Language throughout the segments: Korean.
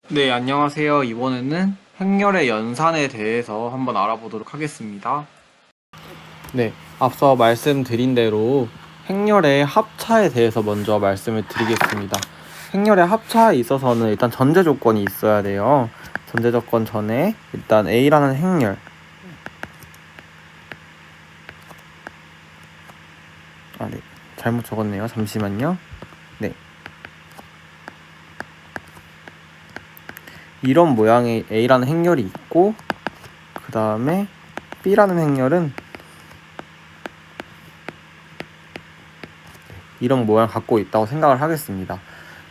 네, 안녕하세요. 이번에는 행렬의 연산에 대해서 한번 알아보도록 하겠습니다. 네, 앞서 말씀드린 대로 행렬의 합차에 대해서 먼저 말씀을 드리겠습니다. 행렬의 합차에 있어서는 일단 전제 조건이 있어야 돼요. 전제 조건 전에 일단 A라는 행렬, 네, 잘못 적었네요. 잠시만요. 네, 이런 모양의 A라는 행렬이 있고, 그 다음에 B라는 행렬은 이런 모양을 갖고 있다고 생각을 하겠습니다.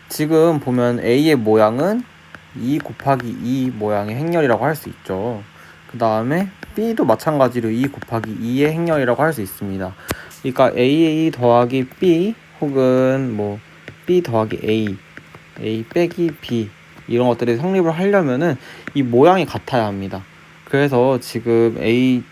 지금 보면 A의 모양은 2 곱하기 2 모양의 행렬이라고 할 수 있죠. 그 다음에 B도 마찬가지로 2 곱하기 2의 행렬이라고 할 수 있습니다. 그러니까 A 더하기 B 혹은 뭐 B 더하기 A, A 빼기 B 이런 것들이 성립을 하려면은 이 모양이 같아야 합니다. 그래서 지금 A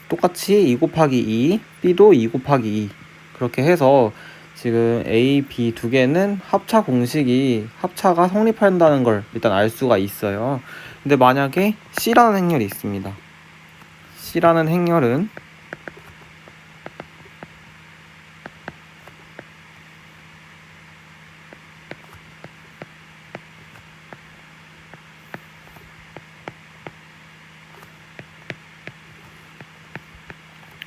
똑같이 2 곱하기 2, B도 2 곱하기 2 그렇게 해서 지금 A, B 두 개는 합차 공식이 합차가 성립한다는 걸 일단 알 수가 있어요. 근데 만약에 C라는 행렬이 있습니다. C라는 행렬은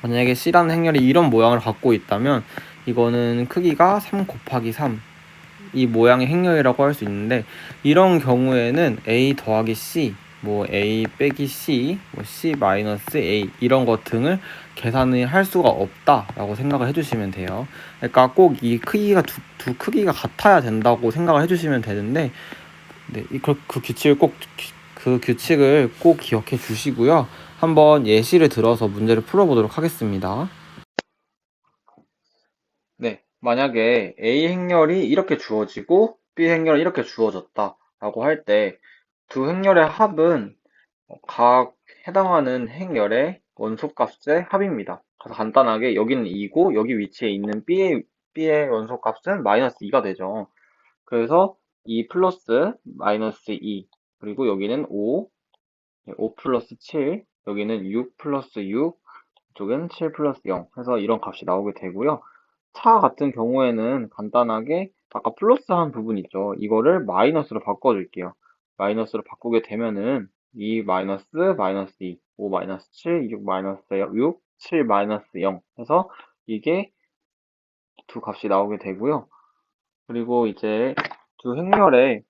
만약에 C라는 행렬이 이런 모양을 갖고 있다면 이거는 크기가 3 곱하기 3 이 모양의 행렬이라고 할 수 있는데, 이런 경우에는 A 더하기 C, 뭐 A 빼기 C, 뭐 C 마이너스 A 이런 것 등을 계산을 할 수가 없다라고 생각을 해주시면 돼요. 그러니까 꼭 이 크기가 두 크기가 같아야 된다고 생각을 해주시면 되는데, 네, 그 규칙을 꼭 기억해 주시고요. 한번 예시를 들어서 문제를 풀어보도록 하겠습니다. 네, 만약에 A 행렬이 이렇게 주어지고 B 행렬이 이렇게 주어졌다라고 할 때 두 행렬의 합은 각 해당하는 행렬의 원소값의 합입니다. 그래서 간단하게 여기는 2고 여기 위치에 있는 B의 원소값은 마이너스 2가 되죠. 그래서 2 플러스 마이너스 2, 그리고 여기는 5, 5 플러스 7, 여기는 6 플러스 6, 이쪽은 7 플러스 0 해서 이런 값이 나오게 되고요. 차 같은 경우에는 간단하게 아까 플러스 한 부분 있죠. 이거를 마이너스로 바꿔줄게요. 마이너스로 바꾸게 되면은 2 마이너스 마이너스 2, 5 마이너스 7, 6 마이너스 6, 7 마이너스 0 해서 이게 두 값이 나오게 되고요. 그리고 이제 두 행렬의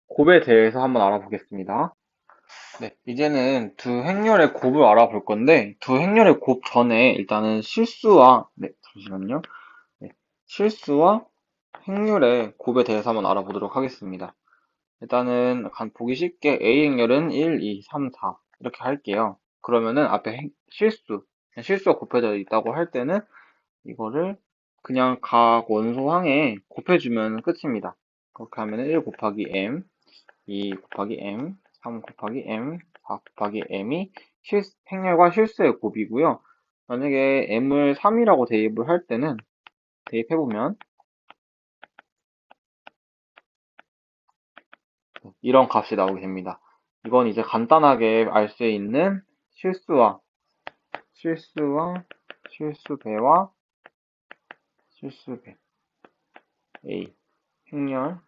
곱에 대해서 한번 알아보겠습니다. 네, 이제는 두 행렬의 곱을 알아볼 건데, 두 행렬의 곱 전에 일단은 잠시만요. 네, 실수와 행렬의 곱에 대해서 한번 알아보도록 하겠습니다. 일단은 보기 쉽게 A 행렬은 1, 2, 3, 4 이렇게 할게요. 그러면은 앞에 실수가 곱해져 있다고 할 때는 이거를 그냥 각 원소항에 곱해주면 끝입니다. 그렇게 하면은 1 곱하기 M, 2 곱하기 M, 3 곱하기 M, 4 곱하기 M이 행렬과 실수의 곱이고요. 만약에 M을 3이라고 대입을 할 때는 대입해보면 이런 값이 나오게 됩니다. 이건 이제 간단하게 알 수 있는 실수와 실수배와 실수배 A 행렬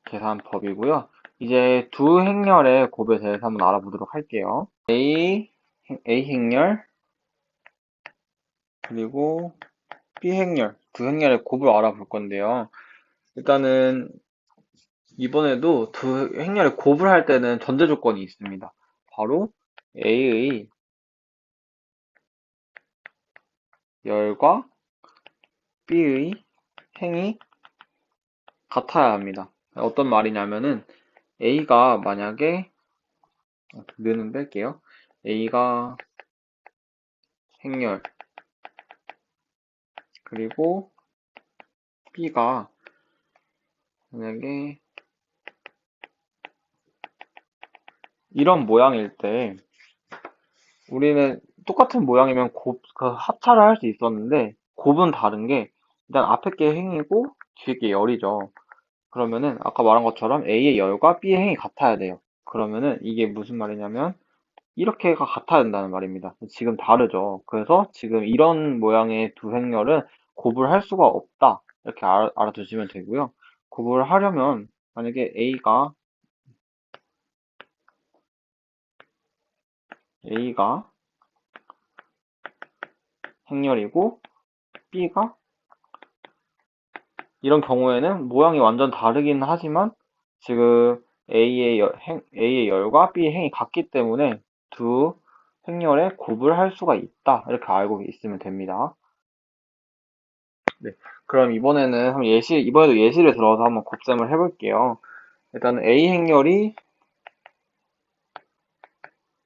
계산법이고요. 이제 두 행렬의 곱에 대해서 한번 알아보도록 할게요. A 행렬 그리고 B 행렬 두 행렬의 곱을 알아볼 건데요. 일단은 이번에도 두 행렬의 곱을 할 때는 전제 조건이 있습니다. 바로 A의 열과 B의 행이 같아야 합니다. 어떤 말이냐면은 A가 만약에 는은 뺄게요. A가 행렬 그리고 B가 만약에 이런 모양일 때 우리는 똑같은 모양이면 그 합차를 할 수 있었는데 곱은 다른 게 일단 앞에 게 행이고 뒤에 게 열이죠. 그러면은 아까 말한 것처럼 A의 열과 B의 행이 같아야 돼요. 그러면은 이게 무슨 말이냐면 이렇게가 같아야 된다는 말입니다. 지금 다르죠. 그래서 지금 이런 모양의 두 행렬은 곱을 할 수가 없다. 이렇게 알아두시면 되고요. 곱을 하려면 만약에 A가 행렬이고 B가 이런 경우에는 모양이 완전 다르긴 하지만 지금 A의 열과 B의 행이 같기 때문에 두 행렬에 곱을 할 수가 있다. 이렇게 알고 있으면 됩니다. 네. 그럼 이번에는 이번에도 예시를 들어서 한번 곱셈을 해볼게요. 일단 A 행렬이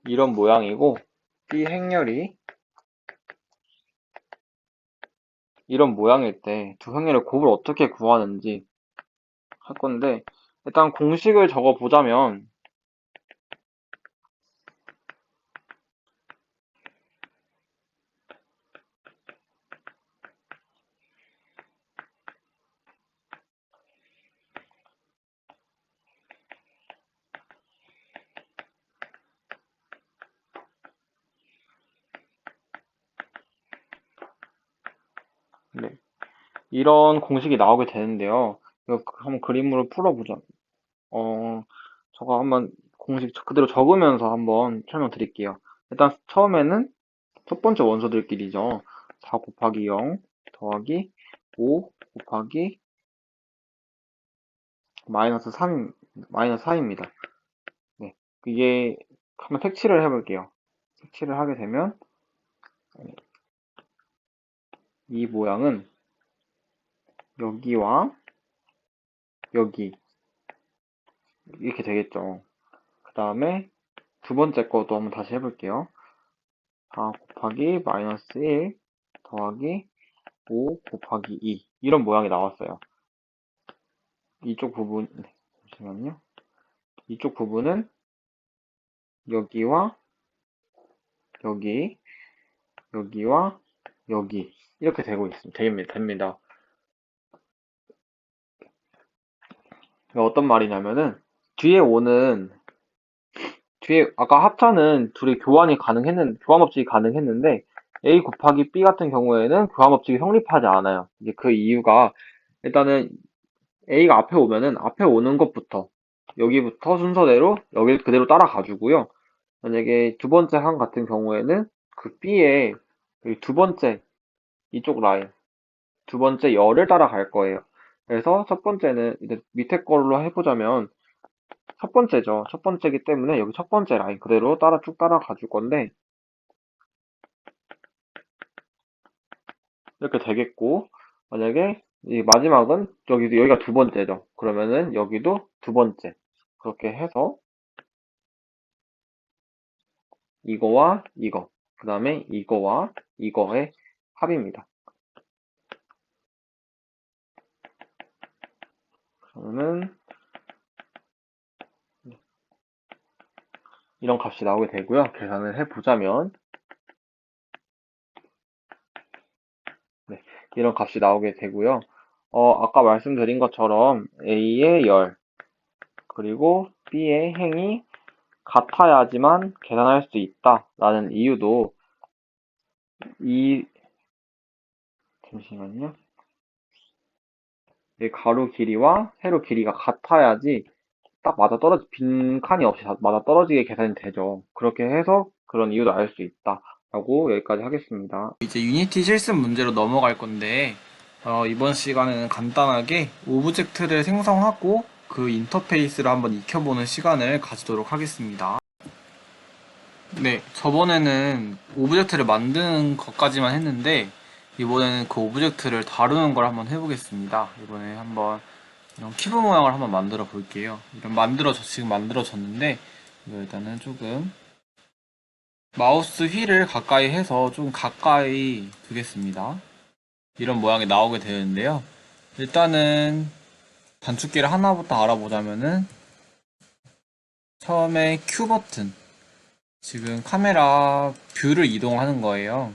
이런 모양이고 B 행렬이 이런 모양일 때 두 행렬의 곱을 어떻게 구하는지 할 건데 일단 공식을 적어 보자면 네. 이런 공식이 나오게 되는데요. 이거 한번 그림으로 풀어보자. 저거 한번 공식 그대로 적으면서 한번 설명드릴게요. 일단 처음에는 첫 번째 원소들끼리죠. 4 곱하기 0 더하기 5 곱하기 마이너스 3, 마이너스 4입니다. 네. 이게 한번 색칠을 해볼게요. 색칠을 하게 되면 이 모양은 여기와 여기 이렇게 되겠죠. 그 다음에 두 번째 것도 한번 다시 해볼게요. 4 곱하기 마이너스 1 더하기 5 곱하기 2 이런 모양이 나왔어요. 이쪽 부분, 네, 잠시만요. 이쪽 부분은 여기와 여기, 여기와 여기 이렇게 되고 있습니다. 됩니다. 어떤 말이냐면은 뒤에 아까 합차는 둘이 교환 법칙이 가능했는데 A 곱하기 B 같은 경우에는 교환 법칙이 성립하지 않아요. 이제 그 이유가 일단은 A가 앞에 오면은 앞에 오는 것부터 여기부터 순서대로 여기 그대로 따라가 주고요. 만약에 두 번째 항 같은 경우에는 그 B의 두 번째 이쪽 라인 두 번째 열을 따라갈 거예요. 그래서 첫 번째는 이제 밑에 걸로 해보자면 첫 번째죠. 첫 번째이기 때문에 여기 첫 번째 라인 그대로 쭉 따라가 줄 건데 이렇게 되겠고 만약에 이 마지막은 여기가 두 번째죠. 그러면은 여기도 두 번째 그렇게 해서 이거와 이거 그 다음에 이거와 이거의 합입니다. 그러면 이런 값이 나오게 되고요. 계산을 해보자면 네, 이런 값이 나오게 되고요. 아까 말씀드린 것처럼 A의 열 그리고 B의 행이 같아야지만 계산할 수 있다라는 이유도 이 잠시만요. 이 가로 길이와 세로 길이가 같아야지 딱 빈칸이 없이 맞아 떨어지게 계산이 되죠. 그렇게 해서 그런 이유도 알 수 있다라고 여기까지 하겠습니다. 이제 유니티 실습 문제로 넘어갈 건데 이번 시간에는 간단하게 오브젝트를 생성하고 그 인터페이스를 한번 익혀보는 시간을 가지도록 하겠습니다. 네, 저번에는 오브젝트를 만드는 것까지만 했는데 이번에는 그 오브젝트를 다루는 걸 한번 해보겠습니다. 이번에 한번 이런 키브 모양을 한번 만들어 볼게요. 지금 만들어졌는데 이거 일단은 조금 마우스 휠을 가까이 해서 좀 가까이 두겠습니다. 이런 모양이 나오게 되는데요. 일단은 단축키를 하나부터 알아보자면은 처음에 Q 버튼 지금 카메라 뷰를 이동하는 거예요.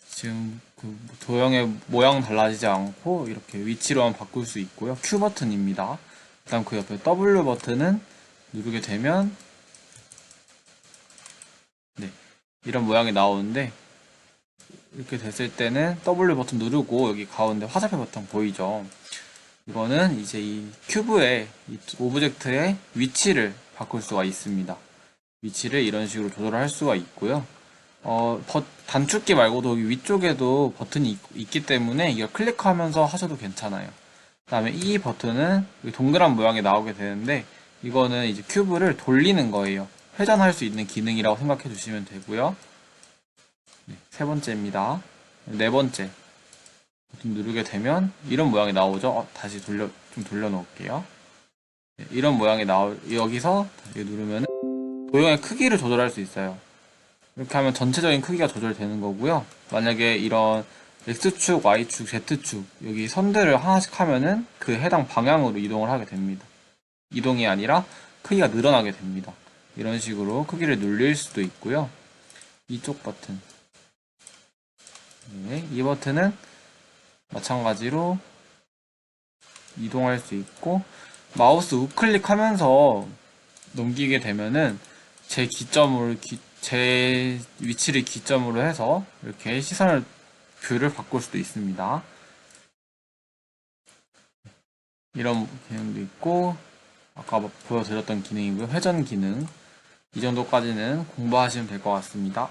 지금 그 도형의 모양 달라지지 않고 이렇게 위치로만 바꿀 수 있고요. Q 버튼입니다. 그다음 그 옆에 W 버튼은 누르게 되면 네, 이런 모양이 나오는데 이렇게 됐을 때는 W 버튼 누르고 여기 가운데 화살표 버튼 보이죠? 이거는 이제 이 큐브의 이 오브젝트의 위치를 바꿀 수가 있습니다. 위치를 이런 식으로 조절할 수가 있고요. 단축키 말고도 여기 위쪽에도 버튼이 있기 때문에 이걸 클릭하면서 하셔도 괜찮아요. 그 다음에 이 버튼은 동그란 모양이 나오게 되는데 이거는 이제 큐브를 돌리는 거예요. 회전할 수 있는 기능이라고 생각해 주시면 되고요. 네, 세 번째입니다. 네 번째 버튼 누르게 되면 이런 모양이 나오죠. 다시 좀 돌려놓을게요. 네, 이런 모양이 여기서 다시 누르면 도형의 크기를 조절할 수 있어요. 이렇게 하면 전체적인 크기가 조절되는 거고요. 만약에 이런 X축, Y축, Z축 여기 선들을 하나씩 하면은 그 해당 방향으로 이동을 하게 됩니다. 이동이 아니라 크기가 늘어나게 됩니다. 이런 식으로 크기를 늘릴 수도 있고요. 이쪽 버튼. 네, 이 버튼은 마찬가지로 이동할 수 있고 마우스 우클릭하면서 넘기게 되면은 제 위치를 기점으로 해서 이렇게 뷰를 바꿀 수도 있습니다. 이런 기능도 있고 아까 보여드렸던 기능이고요. 회전 기능 이 정도까지는 공부하시면 될 것 같습니다.